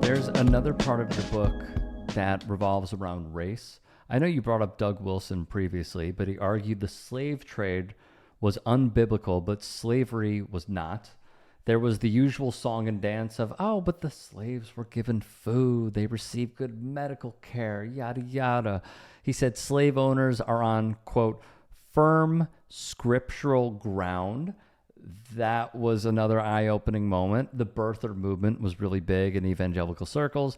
There's another part of your book that revolves around race. I know you brought up Doug Wilson previously, but he argued the slave trade was unbiblical, but slavery was not. There was the usual song and dance of, oh, but the slaves were given food, they received good medical care, yada, yada. He said slave owners are on, quote, firm scriptural ground. That was another eye-opening moment. The birther movement was really big in evangelical circles.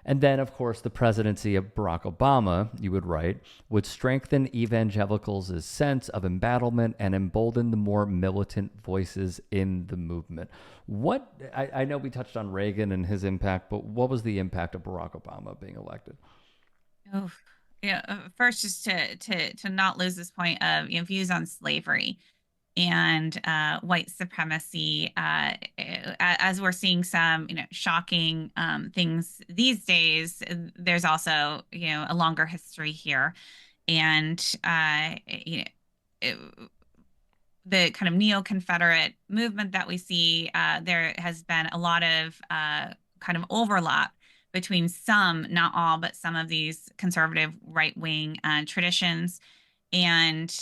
And then, of course, the presidency of Barack Obama, you would write, would strengthen evangelicals' sense of embattlement and embolden the more militant voices in the movement. I know we touched on Reagan and his impact, but what was the impact of Barack Obama being elected? Oh, yeah. First, just to not lose this point of views on slavery and white supremacy, as we're seeing some shocking things these days. There's also a longer history here, and it, the kind of neo-Confederate movement that we see. There has been a lot of kind of overlap between some, not all, but some of these conservative right-wing traditions. And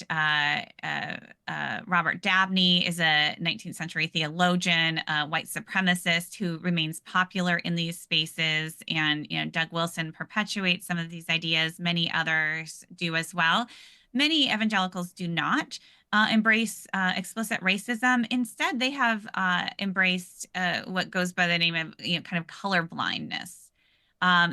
Robert Dabney is a 19th century theologian, a white supremacist who remains popular in these spaces. And Doug Wilson perpetuates some of these ideas. Many others do as well. Many evangelicals do not embrace explicit racism. Instead, they have embraced what goes by the name of kind of colorblindness.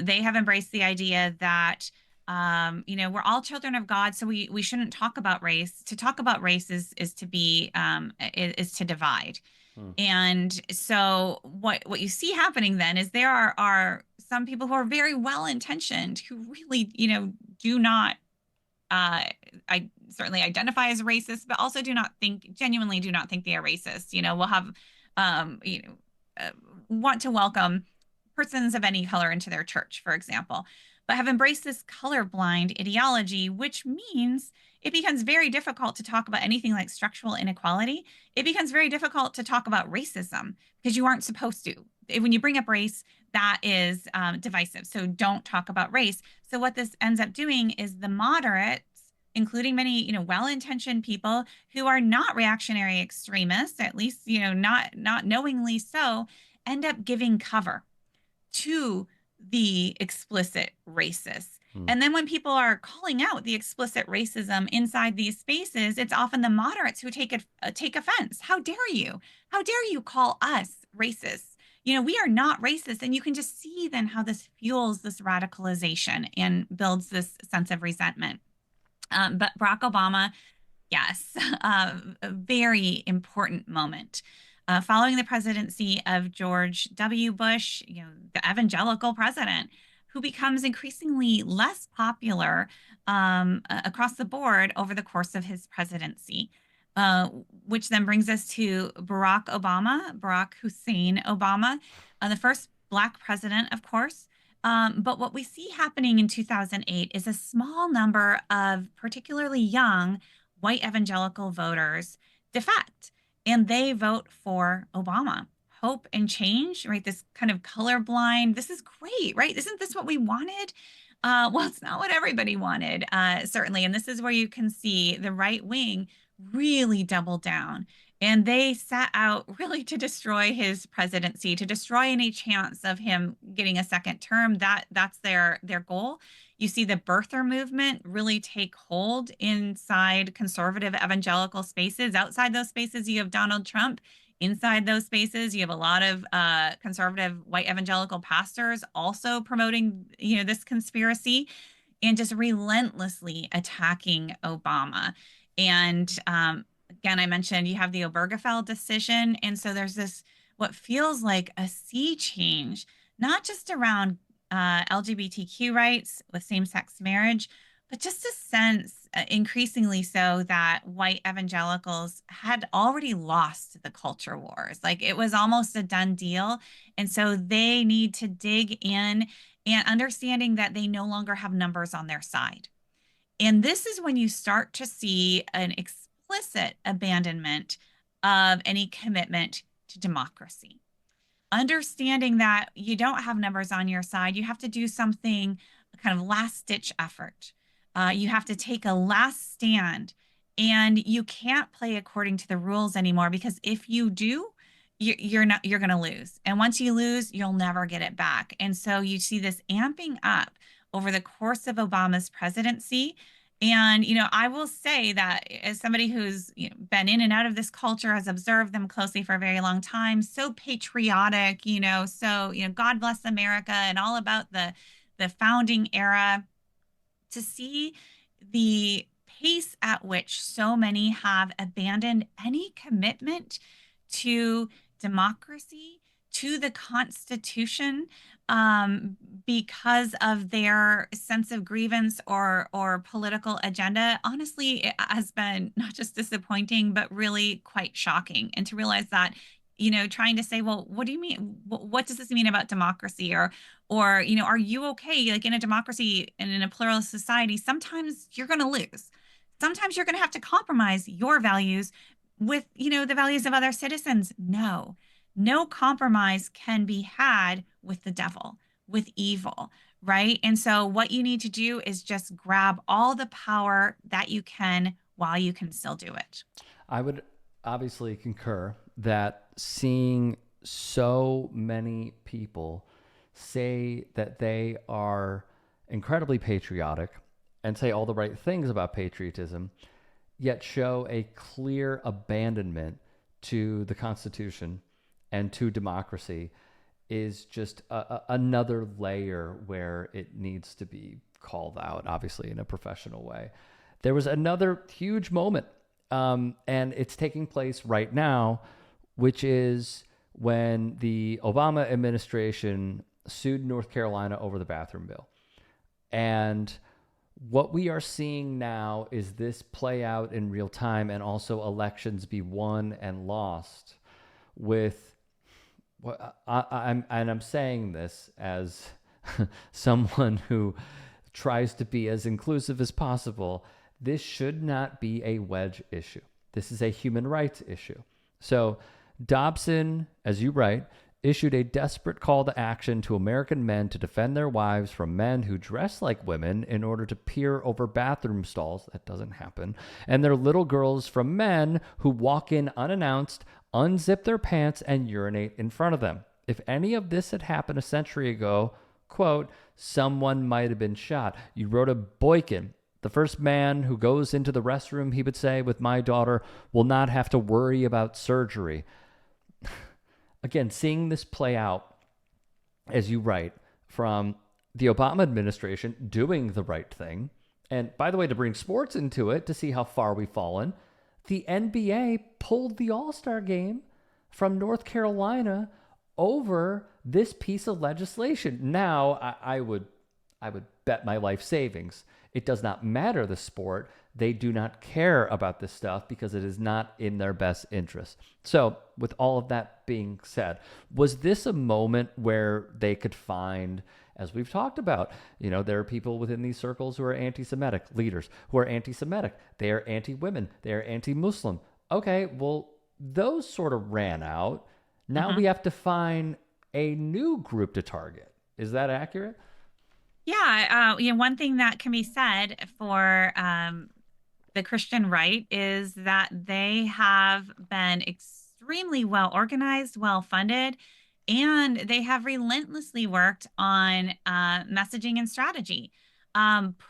They have embraced the idea that we're all children of God, so we shouldn't talk about race. To talk about race is to be is to divide. Hmm. And so what you see happening then is there are some people who are very well intentioned who really do not I certainly identify as racist, but also genuinely do not think they are racist. We'll have, um, you know, uh, want to welcome persons of any color into their church, for example, but have embraced this colorblind ideology, which means it becomes very difficult to talk about anything like structural inequality. It becomes very difficult to talk about racism because you aren't supposed to. When you bring up race, that is divisive. So don't talk about race. So what this ends up doing is the moderates, including many, well-intentioned people who are not reactionary extremists, at least, not knowingly so, end up giving cover to the explicit racists. Hmm. And then when people are calling out the explicit racism inside these spaces, it's often the moderates who take offense. How dare you? How dare you call us racists? We are not racist. And you can just see then how this fuels this radicalization and builds this sense of resentment. But Barack Obama, yes, a very important moment. Following the presidency of George W. Bush, the evangelical president, who becomes increasingly less popular across the board over the course of his presidency, uh, which then brings us to Barack Hussein Obama, the first Black president, of course. But what we see happening in 2008 is a small number of particularly young white evangelical voters defect and they vote for Obama. Hope and change, right? This kind of colorblind, this is great, right? Isn't this what we wanted? Well, it's not what everybody wanted, certainly. And this is where you can see the right wing really double down. And they set out really to destroy his presidency, to destroy any chance of him getting a second term. That's their goal. You see the birther movement really take hold inside conservative evangelical spaces. Outside those spaces, you have Donald Trump. Inside those spaces, you have a lot of conservative white evangelical pastors also promoting, this conspiracy and just relentlessly attacking Obama. And again, I mentioned you have the Obergefell decision. And so there's this, what feels like a sea change, not just around LGBTQ rights with same sex marriage, but just a sense, increasingly so, that white evangelicals had already lost the culture wars. Like it was almost a done deal. And so they need to dig in and understanding that they no longer have numbers on their side. And this is when you start to see an explicit abandonment of any commitment to democracy. understanding that you don't have numbers on your side. You have to do something, kind of last ditch effort. You have to take a last stand, and you can't play according to the rules anymore, because if you do, you're going to lose. And once you lose, you'll never get it back. And so you see this amping up over the course of Obama's presidency. And, I will say that as somebody who's been in and out of this culture, has observed them closely for a very long time, so patriotic, so, God bless America and all about the founding era, to see the pace at which so many have abandoned any commitment to democracy, to the Constitution, because of their sense of grievance or political agenda. Honestly, it has been not just disappointing, but really quite shocking. And to realize that, trying to say, well, what do you mean? What does this mean about democracy? Or, are you okay? Like, in a democracy and in a pluralist society, sometimes you're going to lose. Sometimes you're going to have to compromise your values with, the values of other citizens. No compromise can be had with the devil, with evil, right? And so what you need to do is just grab all the power that you can while you can still do it. I would obviously concur that seeing so many people say that they are incredibly patriotic and say all the right things about patriotism, yet show a clear abandonment to the Constitution and to democracy is just another layer where it needs to be called out, obviously, in a professional way. There was another huge moment, and it's taking place right now, which is when the Obama administration sued North Carolina over the bathroom bill. And what we are seeing now is this play out in real time, and also elections be won and lost with I'm saying this as someone who tries to be as inclusive as possible. This should not be a wedge issue. This is a human rights issue. So Dobson, as you write, issued a desperate call to action to American men to defend their wives from men who dress like women in order to peer over bathroom stalls. That doesn't happen. And their little girls from men who walk in unannounced, unzip their pants, and urinate in front of them. If any of this had happened a century ago, quote, someone might have been shot. You wrote of Boykin. The first man who goes into the restroom, he would say, with my daughter, will not have to worry about surgery. Again, seeing this play out, as you write, from the Obama administration doing the right thing. And by the way, to bring sports into it, to see how far we've fallen, the NBA pulled the All-Star game from North Carolina over this piece of legislation. Now, I would bet my life savings. It does not matter the sport. They do not care about this stuff because it is not in their best interest. So with all of that being said, was this a moment where they could find, as we've talked about, there are people within these circles who are anti-Semitic, leaders who are anti-Semitic. They are anti-women. They are anti-Muslim. Okay, well, those sort of ran out. Now we have to find a new group to target. Is that accurate? Yeah, one thing that can be said for the Christian right is that they have been extremely well organized, well funded, and they have relentlessly worked on messaging and strategy,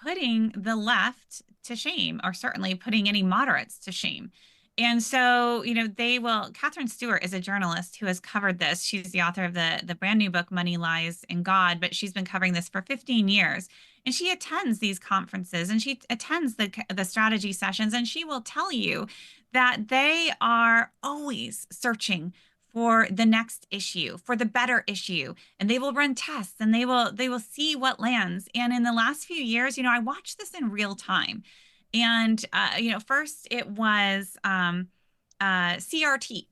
putting the left to shame, or certainly putting any moderates to shame. And so, Catherine Stewart is a journalist who has covered this. She's the author of the brand new book, Money, Lies, and God, but she's been covering this for 15 years. And she attends these conferences and she attends the strategy sessions, and she will tell you that they are always searching for the next issue, for the better issue, and they will run tests and they will see what lands. And in the last few years, I watched this in real time. And, first it was CRT.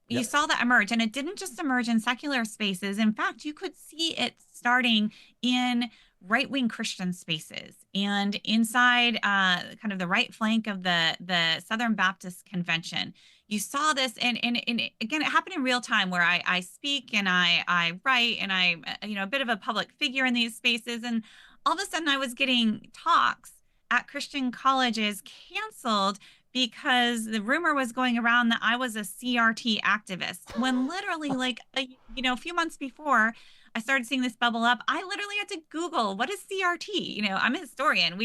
You Yep. saw that emerge, and it didn't just emerge in secular spaces. In fact, you could see it starting in right-wing Christian spaces and inside kind of the right flank of the Southern Baptist Convention. you saw this, and again, it happened in real time where I speak and I write, and I'm a bit of a public figure in these spaces, and all of a sudden I was getting talks at Christian colleges canceled because the rumor was going around that I was a CRT activist, when literally, like, a few months before I started seeing this bubble up, I literally had to Google what is CRT. I'm a historian.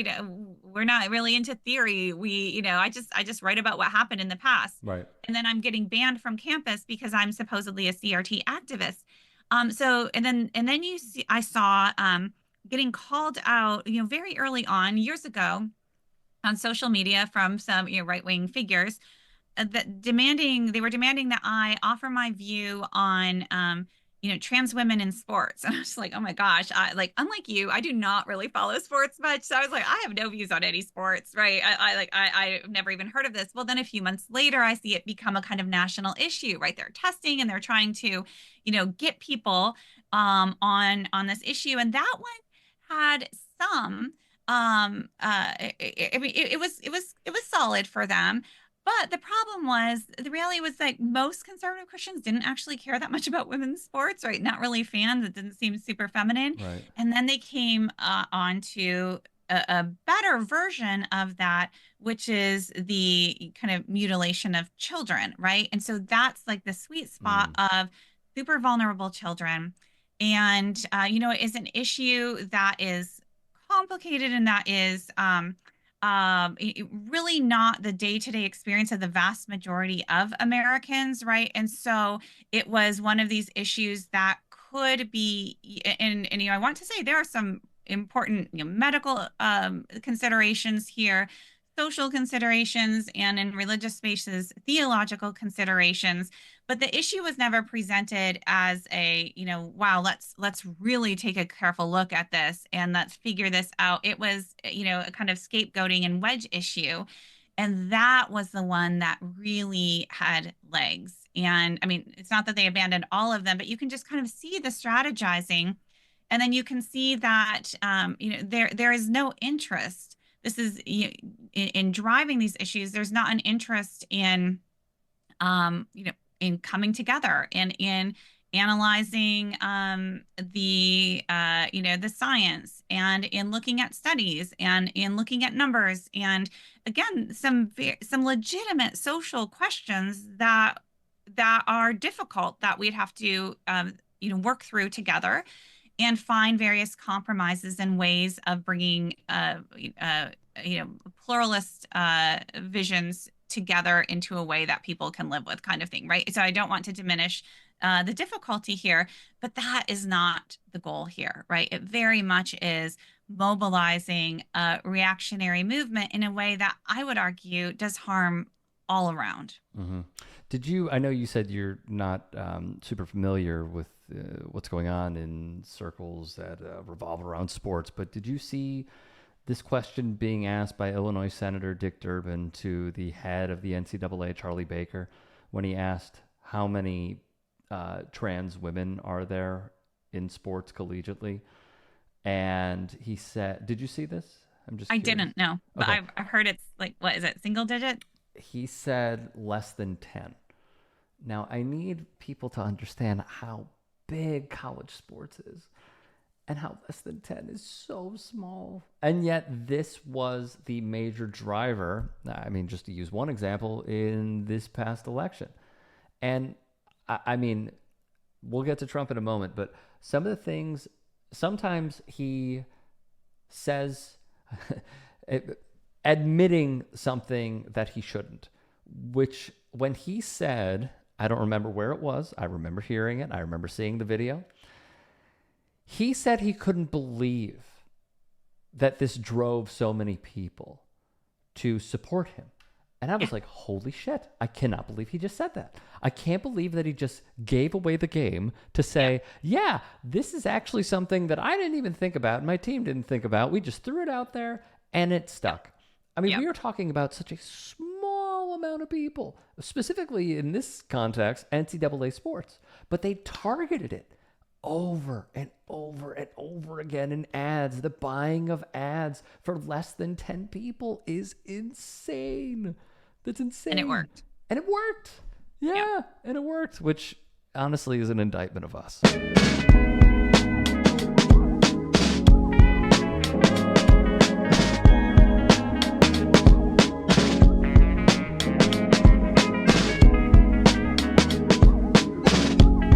We're not really into theory. I just write about what happened in the past. Right. And then I'm getting banned from campus because I'm supposedly a CRT activist. And then I saw getting called out, very early on years ago on social media from some right-wing figures, they were demanding that I offer my view on trans women in sports. And I was like, oh my gosh, unlike you, I do not really follow sports much. So I was like, I have no views on any sports, right? I've never even heard of this. Well, then a few months later, I see it become a kind of national issue, right? They're testing and they're trying to, get people on this issue. And that one had some I mean, it was solid for them. But the reality was, like, most conservative Christians didn't actually care that much about women's sports, right? Not really fans. It didn't seem super feminine. Right. And then they came onto a better version of that, which is the kind of mutilation of children, right? And so that's like the sweet spot Mm. of super vulnerable children. And, it is an issue that is complicated, and that is really not the day-to-day experience of the vast majority of Americans, right? And so it was one of these issues that could be, and I want to say there are some important, medical considerations here, social considerations, and in religious spaces, theological considerations. But the issue was never presented as wow, let's really take a careful look at this and let's figure this out. It was, a kind of scapegoating and wedge issue. And that was the one that really had legs. And I mean, it's not that they abandoned all of them, but you can just kind of see the strategizing. And then you can see that, there is no interest. This is, in driving these issues. There's not an interest um, you know, in coming together and in analyzing the science, and in looking at studies, and in looking at numbers, and again, some legitimate social questions that are difficult, that we'd have to work through together and find various compromises and ways of bringing pluralist visions together into a way that people can live with, kind of thing, right? So I don't want to diminish the difficulty here, but that is not the goal here, right? It very much is mobilizing a reactionary movement in a way that I would argue does harm all around. Mm-hmm. I know you said you're not super familiar with what's going on in circles that revolve around sports, but did you see this question being asked by Illinois Senator Dick Durbin to the head of the NCAA, Charlie Baker, when he asked how many trans women are there in sports collegiately? And he said, did you see this? I didn't know, but Okay. I've heard it's like, what is it, single digit? He said less than 10. Now, I need people to understand how big college sports is and how less than 10 is so small. And yet this was the major driver, I mean, just to use one example, in this past election. And I mean, we'll get to Trump in a moment, but some of the things, sometimes he says, admitting something that he shouldn't, which when he said, I don't remember where it was, I remember hearing it, I remember seeing the video. He said he couldn't believe that this drove so many people to support him. And I was like, holy shit, I cannot believe he just said that. I can't believe that he just gave away the game to say, yeah, this is actually something that I didn't even think about, my team didn't think about. We just threw it out there and it stuck. I mean, we are talking about such a small amount of people, specifically in this context, NCAA sports, but they targeted it over and over and over again in ads. The buying of ads for less than 10 people is insane. That's insane. And it worked. And it worked. Yeah, and it worked, which honestly is an indictment of us.